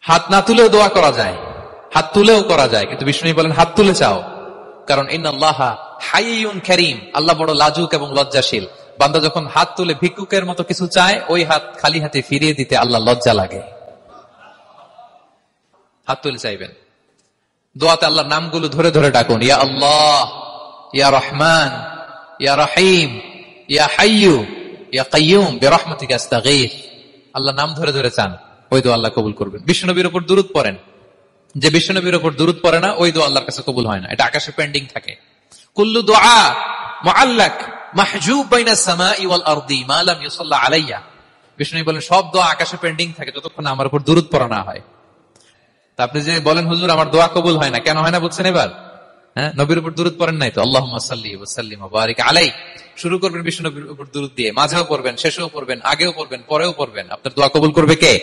হাত না তুলেও দোয়া করা যায়, হাত তুলেও করা যায়, কিন্তু বিষ্ণু বলেন হাত তুলে চাও, কারণ ইন্নাল্লাহা হাইয়ুন কারীম, আল্লাহ বড় লাজুক এবং লজ্জাশীল। বান্দা যখন হাত তুলে ভিক্ষুকের মতো কিছু চায়, ওই হাত খালি হাতে ফিরিয়ে দিতে আল্লাহ লজ্জা লাগে। হাত তুলে চাইবেন। দোয়াতে আল্লাহর নামগুলো ধরে ধরে ডাকুন, ইয়া আল্লাহ, ইয়া রহমান, ইয়া রহিম, ইয়া হাইয়ু, ইয়া কাইয়ুম বিরহমাতিকা আস্তাগীথ। আল্লাহ নাম ধরে ধরে চান, ওই দোয়া আল্লাহ কবুল করবেন। বিশ্বনবীর উপর দুরূদ পড়েন, যে বিশ্বনবীর উপর দুরূদ পড়ে না, ওই দোয়া আল্লাহর কাছে কবুল হয় না, এটা আকাশে পেন্ডিং থাকে। কুল্লু দুআ মুআল্লাক মাহজুব বাইনা সামাই ওয়াল আরদি মা লাম ইউসাল্লা আলাইয়া। বিষ্ণু বলেন সব দোয়া আকাশে পেন্ডিং থাকে যতক্ষণ আমার উপর দুরূদ পড়া না হয়। তা আপনি যে বলেন হুজুর আমার দোয়া কবুল হয় না, কেন হয় না বুঝছেন এবার? হ্যাঁ, নবীর উপর দুরূদ পড়েন নাই তো। আল্লাহুম্মা সাল্লি ওয়া সাল্লিম ওয়া বারিক আলাইহি। শুরু করবেন বিষ্ণু নবীর উপর দুরূদ দিয়ে, মাঝেও পড়বেন, শেষেও পড়বেন, আগেও পড়বেন, পরেও পড়বেন। আপনার দোয়া কবুল করবে কে?